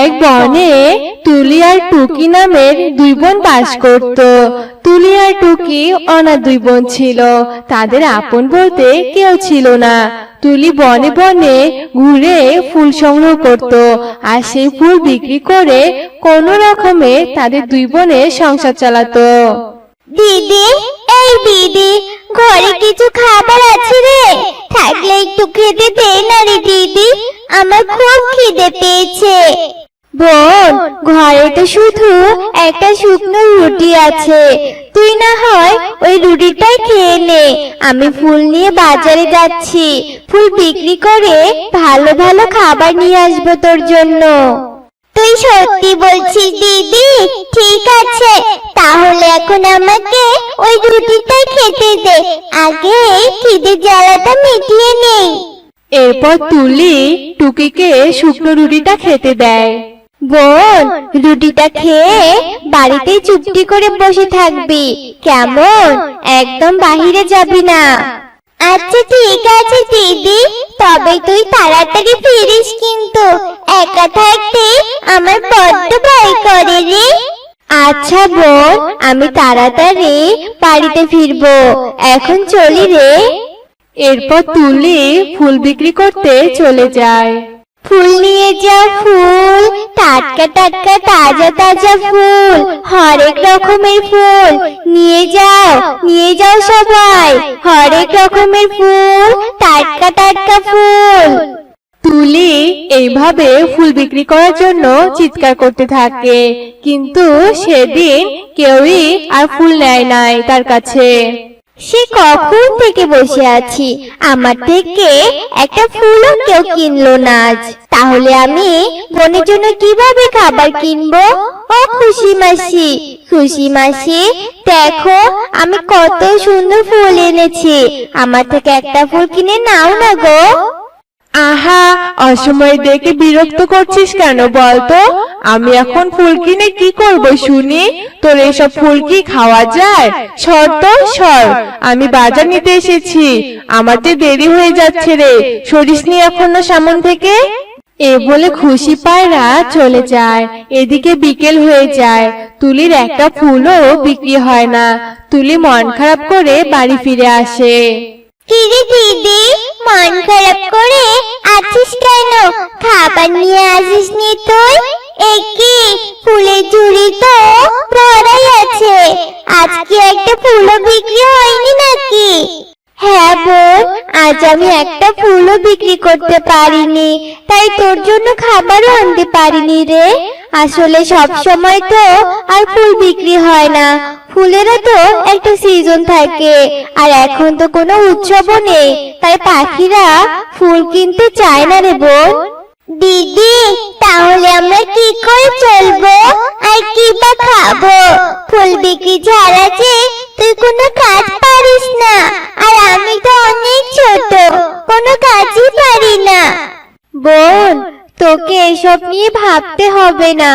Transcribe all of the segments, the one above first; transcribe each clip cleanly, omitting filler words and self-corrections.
এক বনে তুলি আর টুকি নামের দুই বোন বাস করত। তুলি আর টুকি অনাথ দুই বোন ছিল, তাদের আপন বলতে কেউ ছিল না। তুলি বনে বনে ঘুরে ফুল সংগ্রহ করত, আর সেই ফুল বিক্রি করে কোনো রকমে তাদের দুই বোনের সংসার চালাতো। দিদি, এই দিদি, ঘরে কিছু খাবার আছে রে? থাকলে একটু খেতে দে না রে দিদি, আমার খুব খিদে পেয়েছে। বোন, ঘরে তো শুধু একটা শুকনো রুটি আছে, তুই না হয় ওই রুটিটাই খেয়ে নে। আমি ফুল নিয়ে বাজারে যাচ্ছি, ফুল বিক্রি করে ভালো ভালো খাবার নিয়ে আসবো তোর জন্য। তুই সত্যি বলছিস দিদি? ঠিক আছে, তাহলে এখন আমাকে ওই রুটিটাই খেতে দে, আগে খিদে জ্বালাটা মিটিয়ে নেই। এরপর তুলি টুকিকে শুকনো রুটিটা খেতে দেয়। বোন, রুটিটা খেয়ে বাড়িতে চুপটি করে বসে থাকবি, কেমন? একদম বাহিরে যাবি না। আচ্ছা ঠিক আছে দিদি, তবে তুই তাড়াতাড়ি ফিরিস কিন্তু, একা থাকতে আমার বড্ড ভয় করে রে। আচ্ছা বোন, আমি তাড়াতাড়ি বাড়িতে ফিরবো, এখন চলি রে। এরপর তুলি ফুল বিক্রি করতে চলে যায়। ফুল নিয়ে যা ফুল, টাটকা টাটকা তাজা তাজা ফুল, হরেক রকমের ফুল নিয়ে যাও সবাই, হরেক রকমের ফুল, টাটকা টাটকা ফুল। তুলি এইভাবে ফুল বিক্রি করার জন্য চিৎকার করতে থাকে, কিন্তু সেদিন কেউই আর ফুল নেয় নাই তার কাছে। সে কখন থেকে বসে আছি, আমার থেকে একটা ফুলও কেউ কিনলো না আজ। তাহলে আমি বোনের জন্য কিভাবে খাবার কিনবো? ও খুশি মাসি, দেখো আমি কত সুন্দর ফুল এনেছি, আমার থেকে একটা ফুল কিনে নাও না গো। আহা, অসময়ে দেখে বিরক্ত করছিস কেন বলতো? আমি এখন ফুল কিনে কি করব শুনি? তোর এসব ফুল কি খাওয়া যায়? সর তো সর, আমি বাজার নিতে এসেছি, আমার যে দেরি হয়ে যাচ্ছে রে, সরিস নি এখনো সামন থেকে। এ বলে খুশি পায়রা চলে যায়। এদিকে বিকেল হয়ে যায়, তুলির একটা ফুলও বিক্রি হয় না। তুলি মন খারাপ করে বাড়ি ফিরে আসে। কিরে দিদি, মন খারাপ করে আছিস কেন? খাবার নিয়ে আসিস নি তুই? একি ফুলের ঝুড়ি তো ভরাই আছে, আজকে একটা ফুলও বিক্রি হয়নি নাকি? হ্যাঁ বোন, আজ আমি একটা ফুলও বিক্রি করতে পারিনি, তাই তোর জন্য খাবারও আনতে পারিনি রে। আসলে সব সময় তো আর ফুল বিক্রি হয় না, ফুলেরও তো একটা সিজন থাকে, আর এখন তো কোনো উৎসবও নেই, তাই পাখিরা ফুল কিনতে চায় না রে বোন। দিদি, তাহলে আমরা কি করে চলবো আর কি বা খাবো? ফুল বিক্রি ছাড়া যে তুই কোনো কাজ পারিস না, আর আমি তো অনেক ছোট, কোনো কাজই পারি না। বোন, তোকে এসব নিয়ে ভাবতে হবে না,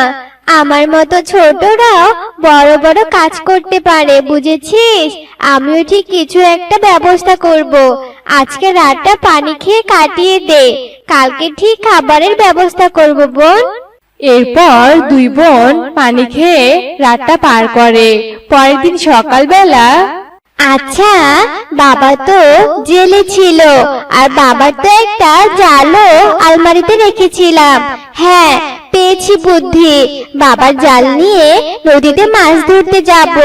আমার মতো ছোটরাও বড় বড় কাজ করতে পারে, বুঝেছিস? আমিও ঠিক কিছু একটা ব্যবস্থা করব। আজকে রাতটা পানি খেয়ে কাটিয়ে দে, কালকে ঠিক খাবারের ব্যবস্থা করব বোন। এরপর দুই বোন পানি খেয়ে রাতটা পার করে। পরের দিন সকালবেলা, আচ্ছা, বাবা তো জেলে ছিল, আর বাবার তো একটা জালও আলমারিতে রেখেছিলাম। হ্যাঁ, পেয়েছি বুদ্ধি, বাবার জাল নিয়ে নদীতে মাছ ধরতে যাব,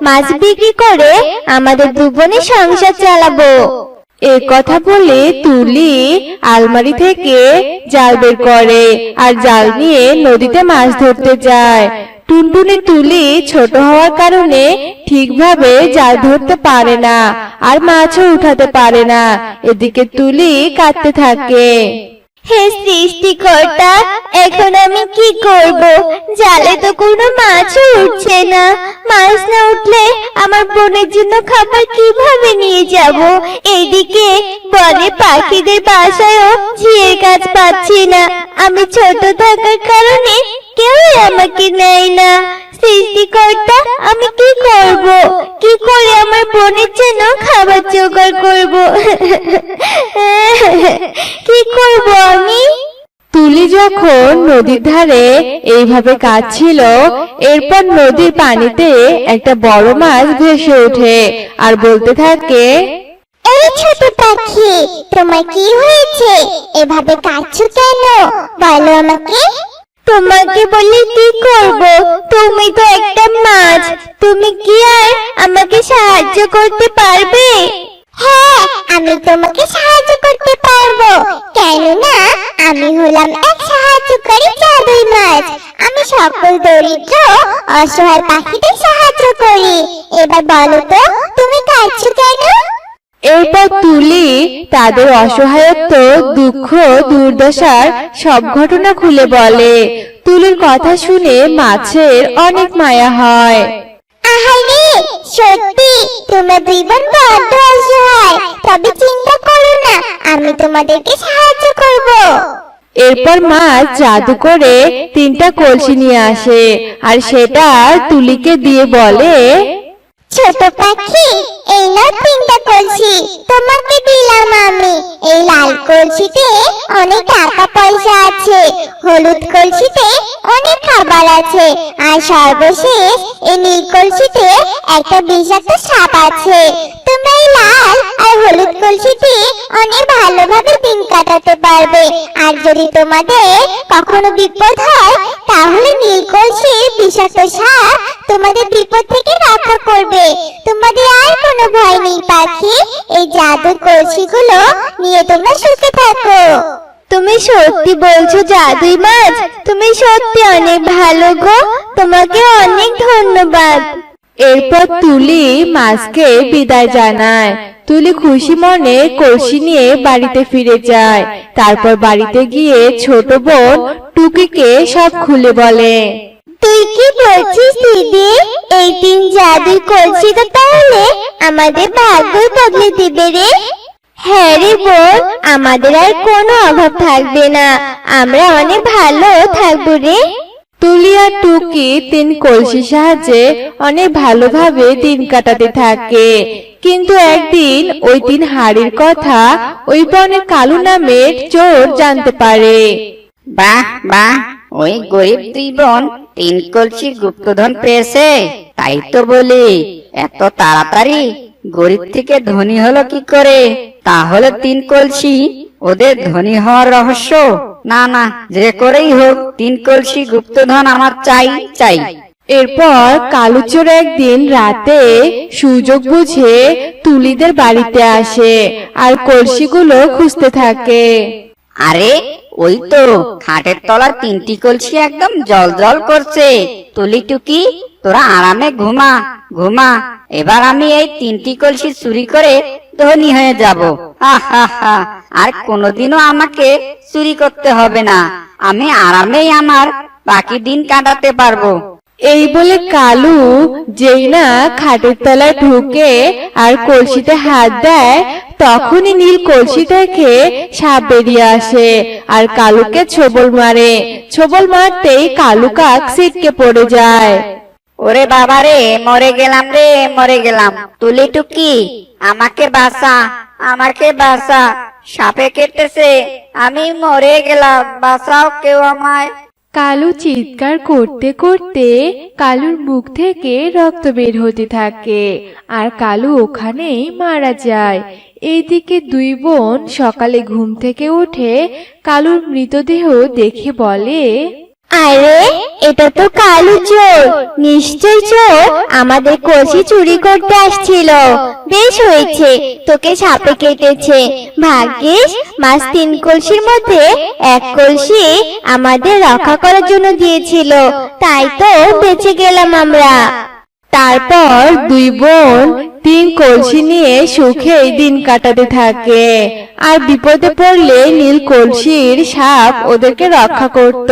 মাছ বিক্রি করে আমাদের দুবোনে সংসার চালাবো। এ কথা বলে তুলি আলমারি থেকে জাল বের করে আর জাল নিয়ে নদীতে মাছ ধরতে যায়। টুনটুনি তুলি ছোট হওয়ার কারণে ঠিকভাবে জাল ধরতে পারে না, আর মাছও উঠাতে পারে না। এদিকে তুলি কাঁদতে থাকে। হে সৃষ্টিকর্তা, এখন আমি কি করব? জালে তো কোনো মাছও উঠছে না, মাছ না উঠলে আমার বোনের জন্য খাবার কিভাবে নিয়ে যাব? এইদিকে বনে পাখিদের বাসায়ও ঝিঁয়ের গাছ পাচ্ছি না, আমি ছোট থাকার কারণে কেউ আমাকে নেয় না। সৃষ্টিকর্তা, আমি কি করব? কি করে আমার বোনের জন্য খাবার জোগাড় করব? কি করব আমি? তুলি যখন নদীর ধারে এইভাবে কাঁদছিল, এরপর নদীর পানিতে একটা বড় মাছ ভেসে ওঠে আর বলতে থাকে, এই ছোট পাখি, তোমার কি হয়েছে? এভাবে কাঁদছো কেন? বলো আমাকে। তোমাকে বলে কি করব? তুমি তো একটা মাছ, তুমি কি আর আমাকে সাহায্য করতে পারবে? হ্যাঁ, আমি তোমাকে সাহায্য করতে পারবো, কেননা আমি হলাম এক সাহায্যকারী জাদুই মাছ। আমি সকল দরিদ্র অসহায় পাখিদের সাহায্য করি। এবার বলো তো, তুমি কাঁদছো কেন? এরপর তুলি তাদের অসহায়ত্ব, দুঃখ, দুর্দশার সব ঘটনা খুলে বলে। তুলির কথা শুনে মাছের অনেক মায়া হয়। আহারে, সত্যি তোমরা দুই বোন বড্ড অসহায়। তবে চিন্তা করো না, আমি তোমাদেরকে সাহায্য করব। এরপর মাছ জাদু করে 3টা কলসি নিয়ে আসে আর সেটা তুলিকে দিয়ে বলে, ছোট পাখি, এই নাও 3টা কলসি, তোমাকে দিলাম আমি। এই লাল কলসিতে অনেক টাকা পয়সা আছে, হলুদ কলসিতে অনেক খাবার আছে, আর সর্বশেষ এই নীল কলসিতে একটা বিষাক্ত সাপ আছে। তোমরা এই লাল আর হলুদ কলসিতে অনেক ভালোভাবে দিন কাটাতে পারবে। আর যদি তোমাদের কখনো বিপদ হয়, তাহলে নীল কলসির বিষাক্ত সাপ তোমাদের বিপদ থেকে রক্ষা করবে। তোমাদের আর কোনো ভয় নেই পাখি। এই জাদুর কলসিগুলো নিয়ে তোমরা সুখে থাকো। তুমি সত্যি বলছো জাদুই মাছ? তুমি সত্যি অনেক ভালো গো, তোমাকে অনেক ধন্যবাদ। এরপর তুলি মাছকে বিদায় জানায়। তুলি খুশি মনে কলসি নিয়ে বাড়িতে ফিরে যায়। তারপর বাড়িতে গিয়ে ছোট বোন টুকিকে সব খুলে বলে। তুই কি বলছিস দিদি? এই 3 জাদুই কলসি তো তাহলে আমাদের ভাগ্যই বদলে দিবে রে। হ্যাঁ রে বোন, আমাদের আর কোনো অভাব থাকবে না, আমরা অনেক ভালো থাকবো রে। তুলি আর টুকি 3 কলসির সাহায্যে অনেক ভালোভাবে দিন কাটাতে থাকে। কিন্তু একদিন ওই 3 হাড়ির কথা ওই বনের কালু নামের চোর জানতে পারে। বাহ বাহ, ওই গরিব 2 বোন 3 কলসি গুপ্তধন পেয়েছে। তাই তো বলি, এত তাড়াতাড়ি গরিব থেকে ধনী হলো কি করে? তাহলে 3 কলসি ওদের ধনী হওয়ার রহস্য। না না, যে করেই হোক 3 কলসি গুপ্তধন আমার চাই চাই। এরপর কালু চোর একদিন রাতে সুযোগ বুঝে তুলিদের বাড়িতে আসে আর কলসিগুলো খুঁজতে থাকে। আরে, ওই তো খাটের তলার 3টি কলসি একদম জল করছে। তুলি টুকি, তোরা আরামে ঘুমা ঘুমা। এবার আমি এই 3টি কলসি চুরি করে ধনী হয়ে যাব। হা হা হা, আর কোনোদিনও আমাকে চুরি করতে হবে না। আমি আরামেই আমার বাকি দিন কাটাতে পারবো। এই বলে কালু যেই না খাটের তলায় ঢুকে আর কলসিতে হাত দেয়, তখনই নীল কলসি থেকে সাপ বেরিয়ে আসে আর কালুকে ছোবল মারে। ছোবল মারতেই কালু কাক ছিটকে পড়ে যায়। ওরে বাবা রে, মরে গেলাম রে, মরে গেলাম। তুলি টুকি, আমাকে বাঁচা, আমাকে বাঁচা, সাপে কেটেছে, আমি মরে গেলাম, বাঁচাও কেউ আমায়। কালু চিৎকার করতে করতে কালুর মুখ থেকে রক্ত বের হতে থাকে আর কালু ওখানেই মারা যায়। এইদিকে 2 বোন সকালে ঘুম থেকে উঠে কালুর মৃতদেহ দেখে বলে, আরে, এটা তো কালু চোর। নিশ্চয় চোর আমাদের কলসি চুরি করতে আসছিল। বেশ হয়েছে, তোকে সাপে কেটেছে। ভাগ্যিস মাছ 3 কলসির মধ্যে 1 কলসি আমাদের রক্ষা করার জন্য দিয়েছিল, তাই তো বেঁচে গেলাম আমরা। তারপর 2 বোন 3 কলসি নিয়ে সুখে দিন কাটাতে থাকে আর বিপদে পড়লে নীল কলসির সাপ ওদেরকে রক্ষা করত।